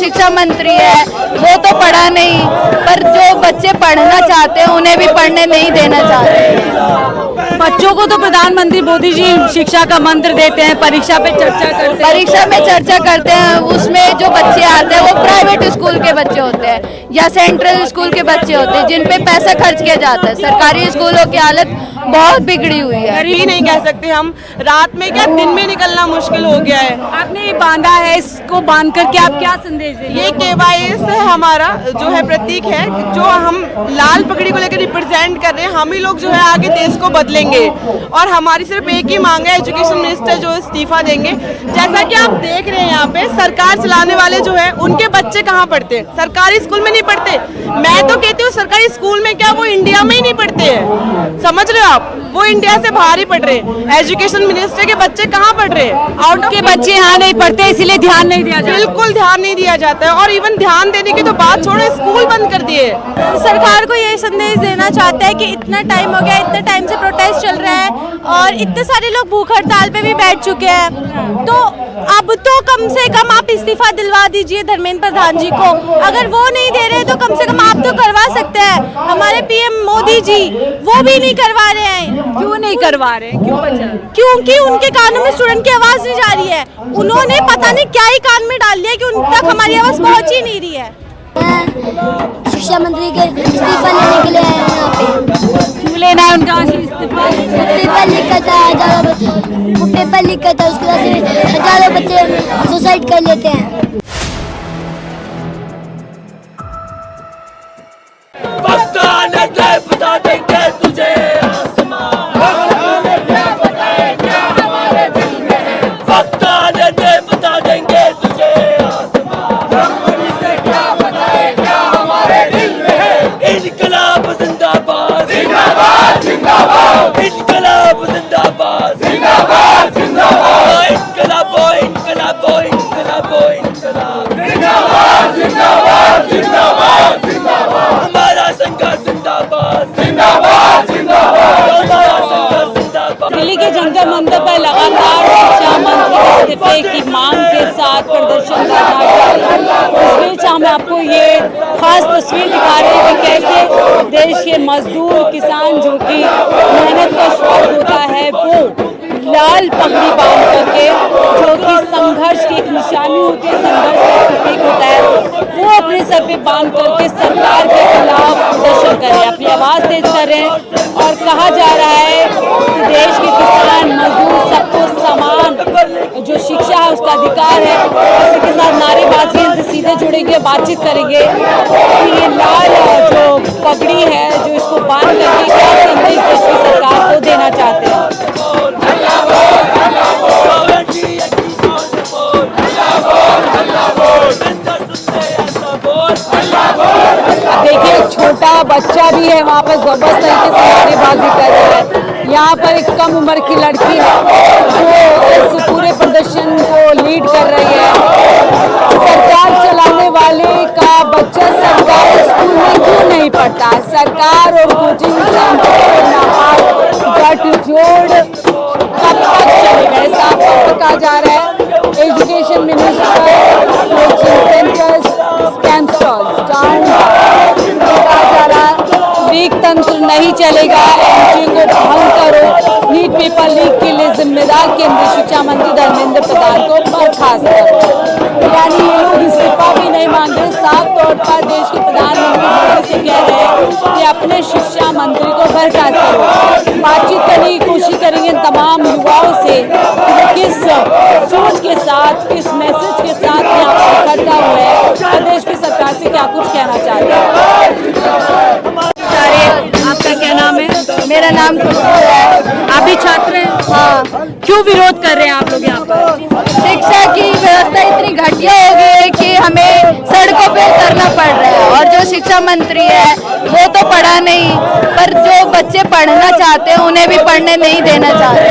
शिक्षा मंत्री है वो तो पढ़ा नहीं, पर जो बच्चे पढ़ना चाहते हैं उन्हें भी पढ़ने नहीं देना चाहते। बच्चों को तो प्रधानमंत्री मोदी जी शिक्षा का मंत्र देते हैं, परीक्षा पे चर्चा करते हैं। परीक्षा में चर्चा करते हैं, उसमें जो बच्चे आते हैं वो प्राइवेट स्कूल के बच्चे होते हैं या सेंट्रल स्कूल के बच्चे होते हैं जिन पे पैसा खर्च किया जाता है। सरकारी स्कूलों की हालत बहुत बिगड़ी हुई है। गरीब नहीं कह सकते हम, रात में क्या दिन में निकलना मुश्किल हो गया है। आपने ये बांधा है, इसको बांध करके आप क्या संदेश देंगे? ये केवाईएस हमारा जो है प्रतीक है, जो हम लाल पगड़ी को लेकर रिप्रेजेंट कर रहे हैं। हम ही लोग जो है आगे देश को बदलेंगे और हमारी सिर्फ एक ही मांग है, एजुकेशन मिनिस्टर जो इस्तीफा देंगे। जैसा कि आप देख रहे हैं यहाँ पे सरकार चलाने वाले जो है उनके बच्चे कहाँ पढ़ते हैं? सरकारी स्कूल में नहीं पढ़ते। मैं तो कहती हूँ सरकारी स्कूल में क्या वो इंडिया में ही नहीं पढ़ते हैं, समझ रहे हो आप? वो इंडिया से बाहर ही पढ़ रहे हैं। एजुकेशन मिनिस्टर के बच्चे कहाँ पढ़ रहे हैं? आउट के बच्चे यहाँ नहीं पढ़ते, इसलिए ध्यान नहीं दिया जाता। बिल्कुल ध्यान नहीं दिया जाता है और इवन ध्यान देने की तो बात छोड़ो, स्कूल बंद कर दिए। सरकार को ये संदेश देना चाहता है कि इतना टाइम हो गया, इतने टाइम से प्रोटेस्ट चल रहा है और इतने सारे लोग भूख हड़ताल पे भी बैठ चुके हैं, तो अब तो कम से कम आप इस्तीफा दिलवा दीजिए धर्मेंद्र प्रधान जी को। अगर वो नहीं दे रहे तो कम से कम आप तो करवा सकते हैं। हमारे पीएम मोदी जी वो भी नहीं करवा रहे हैं। क्यों नहीं करवा रहे? क्यों बचा? क्योंकि उनके कानों में स्टूडेंट की आवाज नहीं जा रही है। उन्होंने पता नहीं क्या ही कान में डाल दिया कि उन तक हमारी आवाज पहुंच ही नहीं रही है। शिक्षा मंत्री के इस्तीफा लेने के लिए आए हैं यहाँ पे। क्यों लेना है उनका इस्तीफा? पेपर लीक करता है, वो पेपर लीक करता है, उसकी वजह से हजारों बच्चे सुसाइड कर लेते हैं। बता देंगे तुझे आसमान, वक्त आने दे बता देंगे तुझे आसमान, से क्या बताए क्या हमारे दिल में है। इनकलाब जिंदाबाद जिंदाबाद जिंदाबाद, इनकलाब जिंदाबाद जिंदाबाद जिंदाबाद, इनकलाब इनकलाब इनकलाब इनकलाब जिंदाबाद जिंदाबाद जिंदाबाद जिंदाबाद, हमारा संघर्ष जिंदाबाद जिंदाबाद जिंदाबाद, हमारा संघर्ष जिंदाबाद। दिल्ली के जंतर मंतर पर लगातार शिक्षा मंत्री के इस्तीफे की मांग के साथ प्रदर्शन करना जारी है। इस बीच हम आपको ये खास तस्वीर दिखा रहे हैं कि कैसे देश के मजदूर किसान जो कि मेहनत का शौक होता है वो लाल पगड़ी बांध करके, जो कि संघर्ष की एक निशानी होती है, संघर्ष का प्रतीक होता है, वो अपने सर पे बांध करके सरकार के खिलाफ प्रदर्शन कर रहे हैं, अपनी आवाज तेज कर रहे हैं। और कहा जा रहा है कि देश के किसान मजदूर सबको समान जो शिक्षा है उसका अधिकार है। इसी के साथ नारेबाजी, इनसे सीधे जुड़ेंगे, बातचीत करेंगे कि ये लाल जो पगड़ी है जो इसको बांध करके क्या संदेश देश की सरकार को देना चाहते हैं। देखिए एक छोटा बच्चा भी है वहाँ पर जबरदस्त तरीके से नारेबाजी कर रहा है। यहाँ पर एक कम उम्र की लड़की है जो इस पूरे प्रदर्शन को लीड कर रही है। सरकार चलाने वाले का बच्चा सरकारी स्कूल में क्यों नहीं पढ़ता? सरकार और कोचिंग गठजोड़ कब तक चलेगा? साफ तौर पर कहा जा रहा है education minister, coaching centres, scam stalls down, कहा जा रहा लीक तंत्र नहीं चलेगा, एमओयू को भंग करो, नीट पेपर लीक के लिए जिम्मेदार केंद्रीय शिक्षा मंत्री धर्मेंद्र प्रधान को बर्खास्त करो। यानी ये लोग इस्तीफा भी नहीं मांग रहे, साफ तौर पर देश के प्रधानमंत्री मोदी से कह रहे हैं कि अपने शिक्षा मंत्री को बर्खास्त करो। बातचीत करने की कोशिश करेंगे तमाम युवाओं से किस सोच के साथ, किस मैसेज के साथ यहाँ पर इकट्ठा हुए हैं, प्रदेश की सरकार से क्या कुछ कहना चाहते हैं। आपका क्या नाम है? मेरा नाम खुशबू है। आप भी छात्र हैं? हाँ। क्यों विरोध कर रहे हैं आप लोग यहाँ पर? शिक्षा की व्यवस्था इतनी घटिया हो गई है कि हमें सड़कों पे उतरना पड़ रहा है और जो शिक्षा मंत्री है वो तो पढ़ा नहीं, पर जो बच्चे पढ़ना चाहते हैं उन्हें भी पढ़ने नहीं देना चाहते।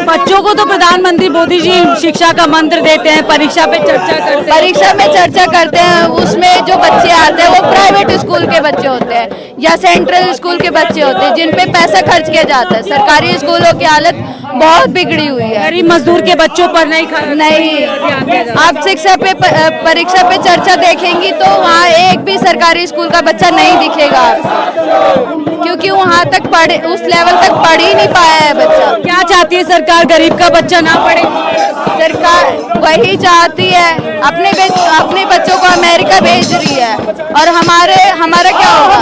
बच्चों को तो प्रधानमंत्री मोदी जी शिक्षा का मंत्र देते हैं, परीक्षा पे चर्चा करते हैं। परीक्षा में चर्चा करते हैं, उसमें जो बच्चे आते हैं वो प्राइवेट स्कूल के बच्चे होते हैं या सेंट्रल स्कूल के बच्चे होते हैं जिन पे पैसा खर्च किया जाता है। सरकारी स्कूलों की हालत बहुत बिगड़ी हुई है। गरीब मजदूर के बच्चों पर नहीं आप शिक्षा पे परीक्षा पे चर्चा देखेंगी तो वहाँ एक भी सरकारी स्कूल का बच्चा नहीं दिखेगा आपको, क्योंकि वहाँ तक पढ़े, उस लेवल तक पढ़ ही नहीं पाया है बच्चा। क्या चाहती है सरकार, गरीब का बच्चा ना पढ़े? सरकार वही चाहती है, अपने बच्चों को अमेरिका भेज रही है। और हमारा क्या होगा?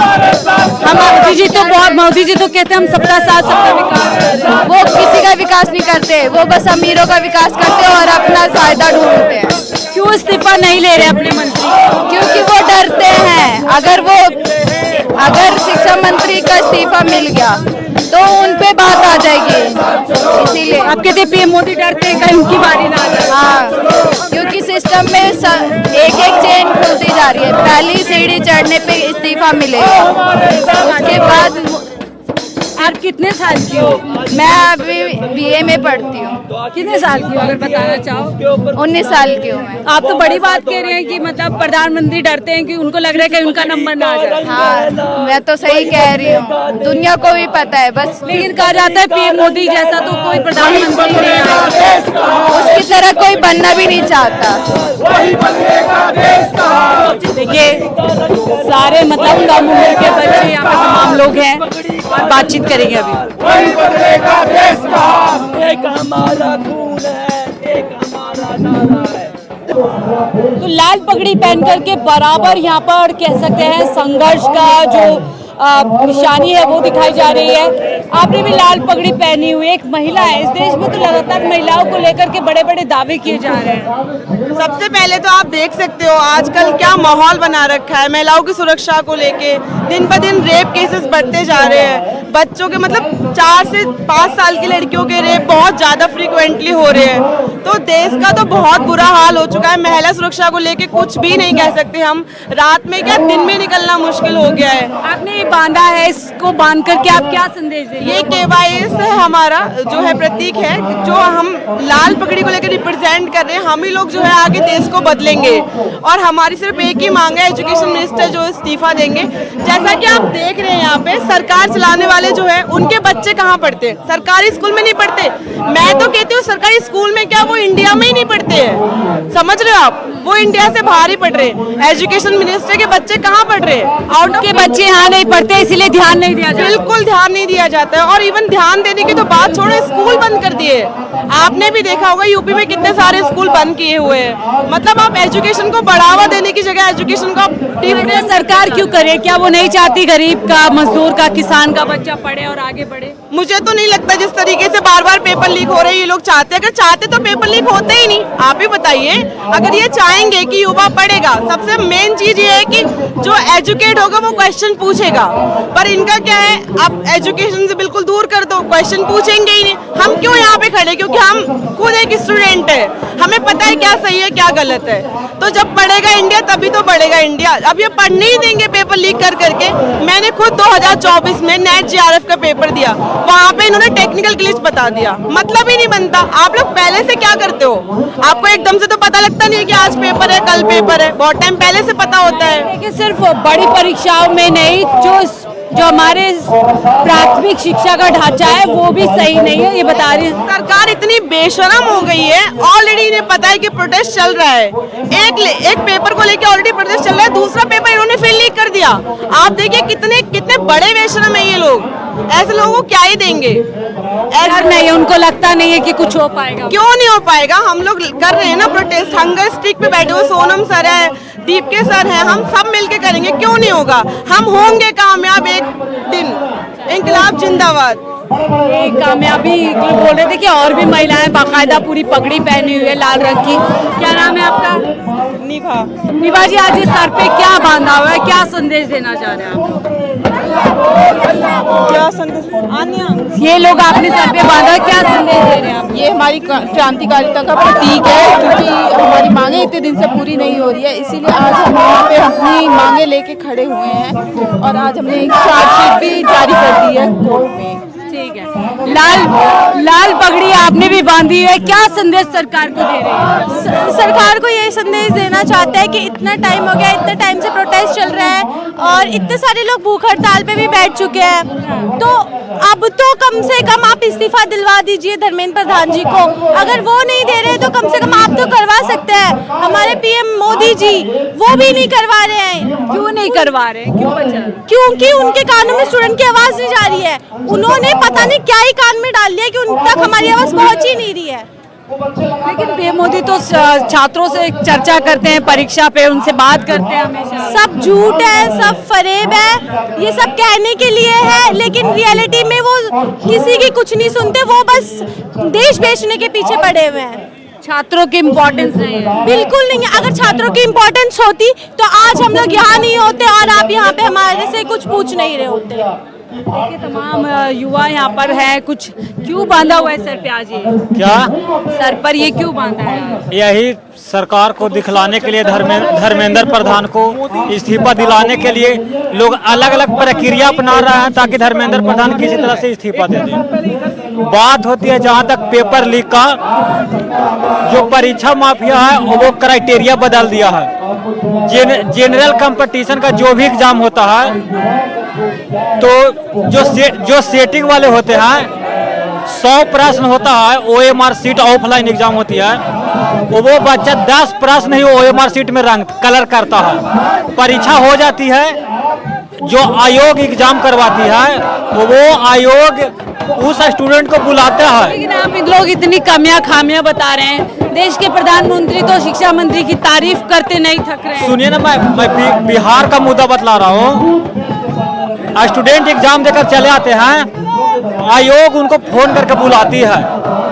मोदी जी तो कहते हैं हम सबका साथ सबका विकास। वो किसी का विकास नहीं करते, वो बस अमीरों का विकास करते हैं और अपना फायदा ढूंढते हैं। क्यों इस्तीफा नहीं ले रहे अपने मंत्री? क्योंकि वो डरते हैं अगर शिक्षा मंत्री का इस्तीफा मिल गया तो उन पे बात आ जाएगी, इसीलिए। आप कहते हैं पीएम मोदी डरते हैं कहीं उनकी बारी ना आ जाए। हाँ, क्योंकि सिस्टम में एक एक चेन खुलती जा रही है। पहली सीढ़ी चढ़ने पे इस्तीफा मिलेगा, उसके बाद। आप कितने साल की हो? मैं अभी बीए में पढ़ती हूँ। कितने साल की हो अगर बताना चाहो? 19 साल की हूँ मैं। आप तो बड़ी बात कह रहे हैं कि मतलब प्रधानमंत्री डरते हैं कि उनको लग रहा है कि उनका नंबर ना आ जाए। हाँ, मैं तो सही कह रही हूँ, दुनिया को भी पता है बस। लेकिन कहा जाता है पीएम मोदी जैसा तो कोई प्रधानमंत्री नहीं आएगा, उसकी तरह कोई बनना भी नहीं चाहता। देखिए सारे मतलब कम उम्र के बच्चे यहाँ पे तमाम लोग हैं, बातचीत करेंगे अभी। एक हमारा खून है, एक हमारा नारा है। तो लाल पगड़ी पहन करके बराबर यहाँ पर कह सकते हैं संघर्ष का जो निशानी है वो दिखाई जा रही है। आपने भी लाल पगड़ी पहनी हुई, एक महिला है। इस देश में तो लगातार महिलाओं को लेकर के बड़े बड़े दावे किए जा रहे हैं। सबसे पहले तो आप देख सकते हो आजकल क्या माहौल बना रखा है महिलाओं की सुरक्षा को लेके। दिन ब दिन रेप केसेस बढ़ते जा रहे हैं। बच्चों के मतलब 4 से 5 साल की लड़कियों के रेप बहुत ज्यादा फ्रीक्वेंटली हो रहे हैं। तो देश का तो बहुत बुरा हाल हो चुका है। महिला सुरक्षा को लेके कुछ भी नहीं कह सकते हम। रात में क्या दिन में निकलना मुश्किल हो गया है। आपने ये बांधा है, इसको बांध करके आप क्या संदेश देंगे? ये KYS है हमारा जो है प्रतीक है, जो हम लाल पगड़ी को लेकर रिप्रेजेंट कर रहे हैं। हम ही लोग जो है आगे देश को बदलेंगे और हमारी सिर्फ एक ही मांग है, एजुकेशन मिनिस्टर जो इस्तीफा देंगे। जैसा कि आप देख रहे हैं यहाँ पे सरकार चलाने वाले जो है उनके बच्चे कहाँ पढ़ते हैं? सरकारी स्कूल में नहीं पढ़ते। मैं तो कहती हूँ सरकारी स्कूल में क्या वो इंडिया में ही नहीं पढ़ते हैं, समझ रहे हो आप? वो इंडिया से बाहर ही पढ़ रहे हैं। एजुकेशन मिनिस्टर के बच्चे कहाँ पढ़ रहे हैं? आउट के बच्चे यहाँ नहीं पढ़ते, इसीलिए ध्यान नहीं दिया जाता। बिल्कुल ध्यान नहीं दिया जाता है। और इवन ध्यान देने की तो बात छोड़ो, स्कूल बंद कर दिए। आपने भी देखा होगा यूपी में कितने सारे स्कूल बंद किए हुए हैं। मतलब आप एजुकेशन को बढ़ावा देने की जगह एजुकेशन को सरकार क्यों करे? क्या वो नहीं चाहती गरीब का, मजदूर का, किसान का बच्चा पढ़े और आगे बढ़े? मुझे तो नहीं लगता जिस तरीके से बार बार पेपर लीक हो रहे हैं ये लोग चाहते हैं। अगर चाहते तो पेपर लीक होते ही नहीं। आप ही बताइए, अगर ये चाहेंगे कि युवा पढ़ेगा, सबसे मेन चीज ये है कि जो एजुकेट होगा वो क्वेश्चन पूछेगा। पर इनका क्या है, आप एजुकेशन से बिल्कुल दूर कर दो, क्वेश्चन पूछेंगे ही नहीं। हम क्यों यहाँ पे खड़े? क्योंकि हम खुद एक स्टूडेंट है, हमें पता है क्या सही है क्या गलत है। तो जब पढ़ेगा इंडिया तभी तो बढ़ेगा इंडिया। अब ये पढ़ने ही देंगे पेपर लीक कर करके। मैंने खुद 2024 में नेट JRF का पेपर दिया, वहाँ पे इन्होंने टेक्निकल ग्लिच बता दिया। मतलब ही नहीं बनता। आप लोग पहले से क्या करते हो? आपको एकदम से तो पता लगता नहीं है कि आज पेपर है कल पेपर है, बहुत टाइम पहले से पता होता है। देखिए सिर्फ बड़ी परीक्षाओं में नहीं, जो हमारे प्राथमिक शिक्षा का ढांचा है वो भी सही नहीं है, ये बता रही है सरकार। इतनी बेशरम हो गई है, ऑलरेडी इन्हें पता है कि प्रोटेस्ट चल रहा है। एक पेपर को लेके ऑलरेडी प्रोटेस्ट चल रहा है, दूसरा पेपर इन्होंने फिर लीक कर दिया। आप देखिए कितने बड़े बेशरम है ये लोग। ऐसे लोगों को क्या ही देंगे? यार नहीं, उनको लगता नहीं है कि कुछ हो पाएगा। क्यों नहीं हो पाएगा? हम लोग कर रहे हैं ना प्रोटेस्ट, हंगर स्ट्राइक पे बैठे हुए सोनम सर है, दीप के सर हैं, हम सब मिलके करेंगे। क्यों नहीं होगा? हम होंगे कामयाब एक दिन। इंकलाब जिंदाबाद। कामयाबी बोल रहे थे कि और भी महिलाएं बाकायदा पूरी पगड़ी पहनी हुई है लाल रंग की। क्या नाम है आपका? निभा। निभा जी, आज इस सर पे क्या बांधा हुआ है, क्या संदेश देना चाह रहे हैं आप? क्या संदेश? ये लोग आपने सर पे बांधा, क्या संदेश दे रहे हैं आप? ये हमारी क्रांतिकारिता का प्रतीक है, क्योंकि हमारी मांगे इतने दिन से पूरी नहीं हो रही है। इसीलिए आज हम यहाँ पे अपनी मांगे लेके खड़े हुए हैं और आज हमने एक चार्जशीट भी जारी कर दी है कोर्ट में। ठीक है। लाल पगड़ी आपने भी बांधी है, क्या संदेश सरकार को दे रहे हैं? सरकार को ये संदेश देना चाहते हैं कि इतना टाइम हो गया, इतने टाइम से प्रोटेस्ट चल रहा है और इतने सारे लोग भूख हड़ताल पे भी बैठ चुके हैं, तो अब तो कम से कम आप इस्तीफा दिलवा दीजिए धर्मेंद्र प्रधान जी को। अगर वो नहीं दे रहे तो कम से कम आप तो करवा सकते हैं। हमारे पीएम मोदी जी वो भी नहीं करवा रहे हैं। क्यों नहीं करवा रहे? क्यों बचा? क्योंकि उनके कानों में स्टूडेंट की आवाज नहीं जा रही है। उन्होंने पता नहीं क्या ही कान में डाल लिया कि उन तक हमारी आवाज पहुंच ही नहीं रही है। लेकिन पीएम मोदी तो छात्रों से चर्चा करते हैं, परीक्षा पे उनसे बात करते हैं हमेशा। सब झूठ है, सब फरेब है, ये सब कहने के लिए है, लेकिन रियलिटी में वो किसी की कुछ नहीं सुनते, वो बस देश बेचने के पीछे पड़े हुए हैं। छात्रों की इम्पोर्टेंस नहीं है। बिल्कुल नहीं है। अगर छात्रों की इम्पोर्टेंस होती तो आज हम लोग यहाँ नहीं होते और आप यहाँ पे हमारे से कुछ पूछ नहीं रहे होते। देखिए तमाम युवा यहाँ पर है, कुछ क्यों बांधा हुआ है सर पे आज ये? क्या सर पर ये क्यों बांधा है? यही सरकार को दिखलाने के लिए, धर्मेंद्र प्रधान को इस्तीफा दिलाने के लिए लोग अलग अलग प्रक्रिया अपना रहे हैं ताकि धर्मेंद्र प्रधान किसी तरह से इस्तीफा दे दें। बात होती है जहाँ तक पेपर लीक का, जो परीक्षा माफिया है वो क्राइटेरिया बदल दिया है। जनरल कंपटीशन का जो भी एग्जाम होता है तो जो सेटिंग वाले होते हैं 100 प्रश्न होता है, OMR सीट ऑफलाइन एग्जाम होती है, वो बच्चा 10 प्रश्न ही OMR सीट में रंग कलर करता है। परीक्षा हो जाती है, जो आयोग एग्जाम करवाती है वो आयोग उस स्टूडेंट को बुलाता है। लेकिन आप लोग इतनी कमियां खामियां बता रहे हैं, देश के प्रधानमंत्री तो शिक्षा मंत्री की तारीफ करते नहीं थक रहे हैं। सुनिए ना, मैं बिहार का मुद्दा बतला रहा हूँ। स्टूडेंट एग्जाम देकर चले आते हैं, आयोग उनको फोन करके बुलाती है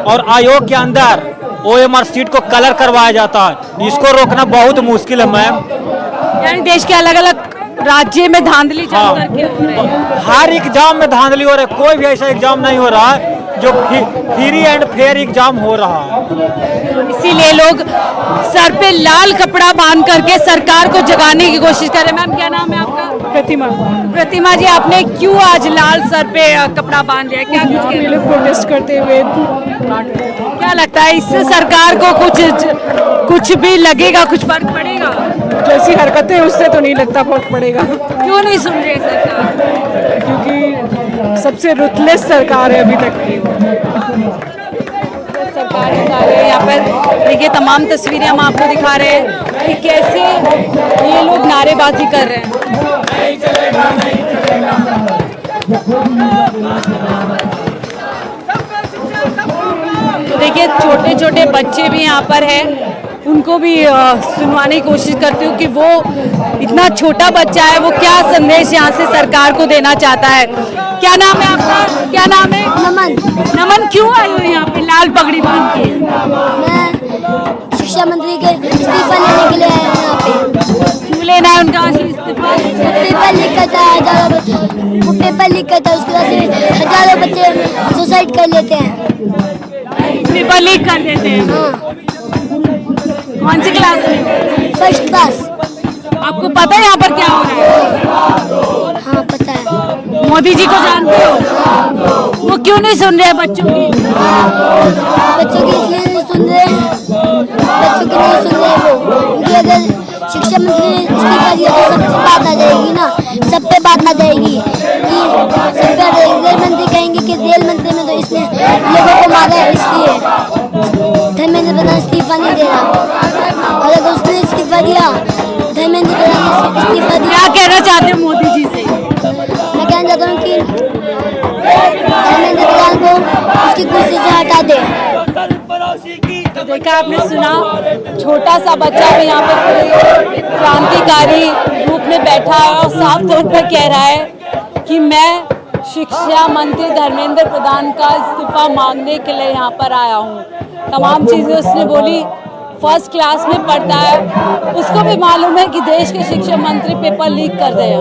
और आयोग के अंदर OMR सीट को कलर करवाया जाता है। इसको रोकना बहुत मुश्किल है मैम। यानी देश के अलग अलग राज्य में धांधली चल करके हो रही है। हर एग्जाम में धांधली हो रहा है, कोई भी ऐसा एग्जाम नहीं हो रहा है जो फ्री एंड फेयर एग्जाम हो रहा है। इसीलिए लोग सर पे लाल कपड़ा बांध करके सरकार को जगाने की कोशिश कर रहे हैं। मैम क्या नाम है आपका? प्रतिमा। प्रतिमा जी, आपने क्यों आज लाल सर पे कपड़ा बांध लिया? क्या ये लोग प्रोटेस्ट करते हुए क्या लगता है इससे सरकार को कुछ भी लगेगा, कुछ फर्क पड़ेगा? जैसी हरकतें उससे तो नहीं लगता फर्क पड़ेगा, क्यों नहीं सुन रही सरकार? क्योंकि सबसे रुथलेस सरकार है अभी तक की। सरकार दिखा रहे हैं यहाँ पर, देखिए तमाम तस्वीरें हम आपको दिखा रहे हैं कि कैसे ये लोग नारेबाजी कर रहे हैं। तो देखिए छोटे छोटे बच्चे भी यहाँ पर हैं, उनको भी सुनवाने की कोशिश करती हूँ कि वो इतना छोटा बच्चा है, वो क्या संदेश यहाँ से सरकार को देना चाहता है। क्या नाम है आपका? क्या नाम है? नमन। नमन, क्यों आए हो यहाँ पे लाल पगड़ी बांध के? मैं शिक्षा मंत्री के इस्तीफा लेने के लिए आया हूँ यहाँ पे। क्यों लेना है उनका इस्तीफा? पेपर लीक करता है, वो पेपर लीक करता है, उसकी वजह से हजारों बच्चे सुसाइड कर लेते हैं। पेपर लीक कर देते हैं? हाँ। कौन सी क्लास में? First class. आपको पता है यहाँ पर क्या हो रहा है? हाँ पता है। मोदी जी को जानते हो? वो क्यों नहीं सुन रहे बच्चों की? बच्चों की इसलिए नहीं सुन रहे, बच्चों की नहीं सुन रहे वो, क्योंकि अगर शिक्षा मंत्री ने इस्तीफा दिया तो सब पे बात आ जाएगी ना, सब पे बात आ जाएगी कि सब पे रेल मंत्री कहेंगे कि रेल मंत्री ने तो इसने लोगों को मारा है, इसलिए धर्मेंद्र प्रधान इस्तीफा नहीं दे रहा। और अगर उसने इस्तीफा दिया, धर्मेंद्र प्रधान ने इस्तीफा दिया, क्या कहना चाहते हो मोदी जी से? मैं कहना चाहता हूँ कि धर्मेंद्र प्रधान को उसकी कुर्सी से हटा दे। तो देखा आपने, सुना, छोटा सा बच्चा भी यहाँ पे क्रांतिकारी रूप में बैठा है और साफ तौर पर कह रहा है कि मैं शिक्षा मंत्री धर्मेंद्र प्रधान का इस्तीफा मांगने के लिए यहाँ पर आया हूँ। तमाम चीज़ें उसने बोली। फर्स्ट क्लास में पढ़ता है, उसको भी मालूम है कि देश के शिक्षा मंत्री पेपर लीक कर रहे हैं,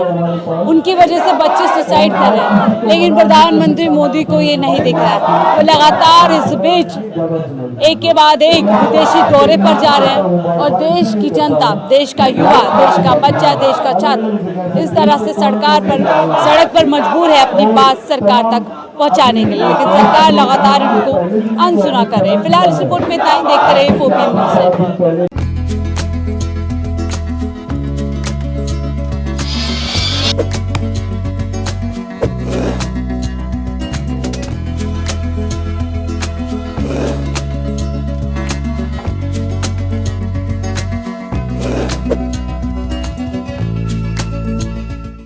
उनकी वजह से बच्चे सुसाइड कर रहे हैं, लेकिन प्रधानमंत्री मोदी को ये नहीं दिख रहा है। वो लगातार इस बीच एक के बाद एक विदेशी दौरे पर जा रहे हैं और देश की जनता, देश का युवा, देश का बच्चा, देश का छात्र इस तरह से सड़क पर मजबूर है अपनी बात सरकार तक पहुंचाने के लिए, लेकिन सरकार लगातार इनको अनसुना कर रही है। फिलहाल इस रिपोर्ट में इतना ही, देखते रहिए 4PM न्यूज़।